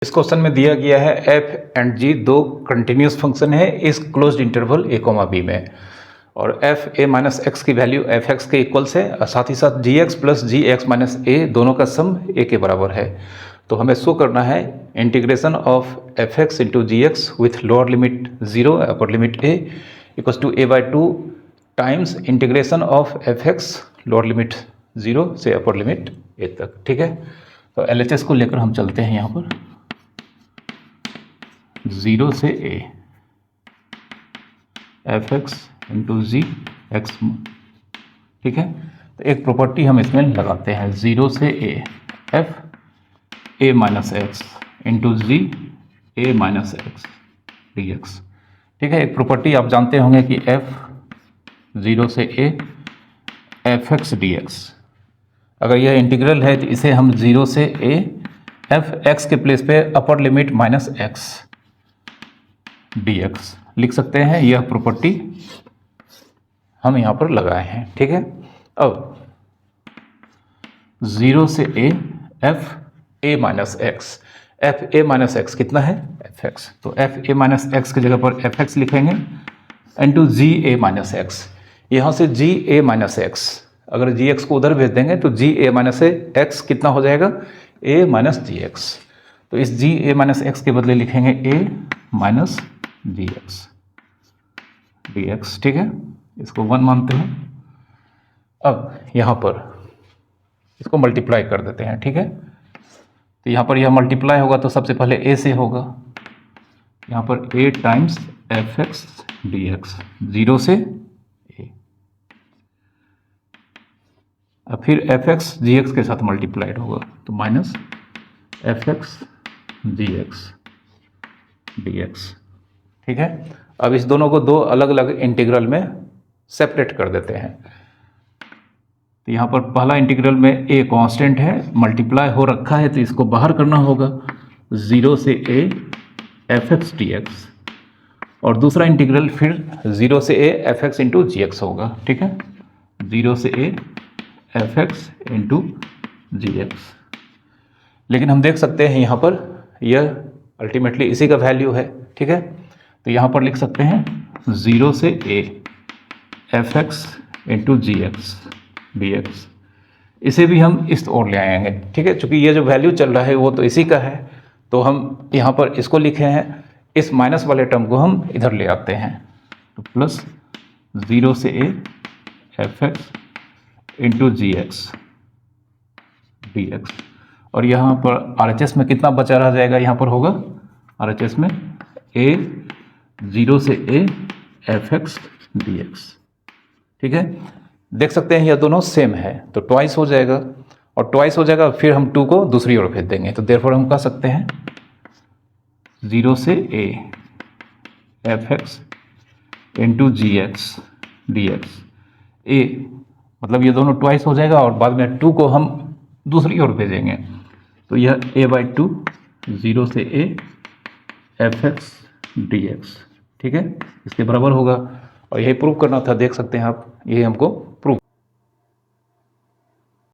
इस क्वेश्चन में दिया गया है f एंड g दो कंटिन्यूस फंक्शन है इस क्लोज्ड इंटरवल a, b में, और f a माइनस एक्स की वैल्यू f x के इक्वल्स है और साथ ही साथ g x plus g x minus a दोनों का सम a के बराबर है। तो हमें शो करना है integration of f x into g x with lower limit 0 upper limit a equals to a/2 times integration of f x lower limit 0 से अपर लिमिट a तक। ठीक है, तो LHS को लेकर हम चलते हैं यहाँ पर 0 से a f x into g x. ठीक है, तो एक प्रॉपर्टी हम इसमें लगाते हैं 0 से a f a minus x into g a minus x d x. ठीक है, एक प्रॉपर्टी आप जानते होंगे कि f 0 से a f x d x, अगर यह इंटीग्रल है तो इसे हम 0 से a एफ एक्स के प्लेस पे upper limit minus x d x लिख सकते हैं। यह प्रॉपर्टी हम यहाँ पर लगाए हैं। ठीक है, अब 0 से a f a minus x, f a minus x कितना है एफ एक्स, तो एफ a माइनस एक्स की जगह पर एफ एक्स लिखेंगे into g a minus x. यहाँ से जी a माइनस एक्स, अगर जी एक्स को उधर भेज देंगे तो जी a माइनस एक्स कितना हो जाएगा a माइनस जी एक्स। तो इस जी a माइनस एक्स के बदले लिखेंगे a minus g x d x. ठीक है, इसको 1 मानते हैं। अब यहाँ पर इसको मल्टीप्लाई कर देते हैं। ठीक है, तो यहाँ पर यह मल्टीप्लाई होगा तो सबसे पहले a से होगा, यहाँ पर a times F x d x 0 से a, अब फिर एफ एक्स जी एक्स के साथ मल्टीप्लाइड होगा तो माइनस एफ एक्स जी एक्स डी एक्स। ठीक है, अब इस दोनों को दो अलग अलग इंटीग्रल में सेपरेट कर देते हैं। तो यहाँ पर पहला इंटीग्रल में a कांस्टेंट है, मल्टीप्लाई हो रखा है तो इसको बाहर करना होगा 0 से a f x d x, और दूसरा इंटीग्रल फिर 0 से a f x into g x होगा। ठीक है, 0 से a f x into g x. लेकिन हम देख सकते हैं यहाँ पर यह अल्टीमेटली इसी का वैल्यू है। ठीक है, तो यहाँ पर लिख सकते हैं 0 से a f x into g x d x. इसे भी हम इस ओर ले आएंगे। ठीक है, चूंकि ये जो वैल्यू चल रहा है वो तो इसी का है, तो हम यहाँ पर इसको लिखे हैं, इस माइनस वाले टर्म को हम इधर ले आते हैं, तो प्लस 0 से a f x into g x d x. और यहाँ पर RHS में कितना बचा रह जाएगा, यहाँ पर होगा RHS में a 0 से a f x d x. ठीक है, देख सकते हैं यह दोनों सेम है तो ट्वाइस हो जाएगा, और ट्वाइस हो जाएगा फिर हम 2 को दूसरी ओर भेज देंगे, तो देयरफॉर हम कह सकते हैं 0 से a f x into g x d x. a मतलब ये दोनों ट्वाइस हो जाएगा और बाद में 2 को हम दूसरी ओर भेजेंगे, तो यह a/2 0 से a f x d x. ठीक है, इसके बराबर होगा, और यही प्रूव करना था। देख सकते हैं आप, यही हमको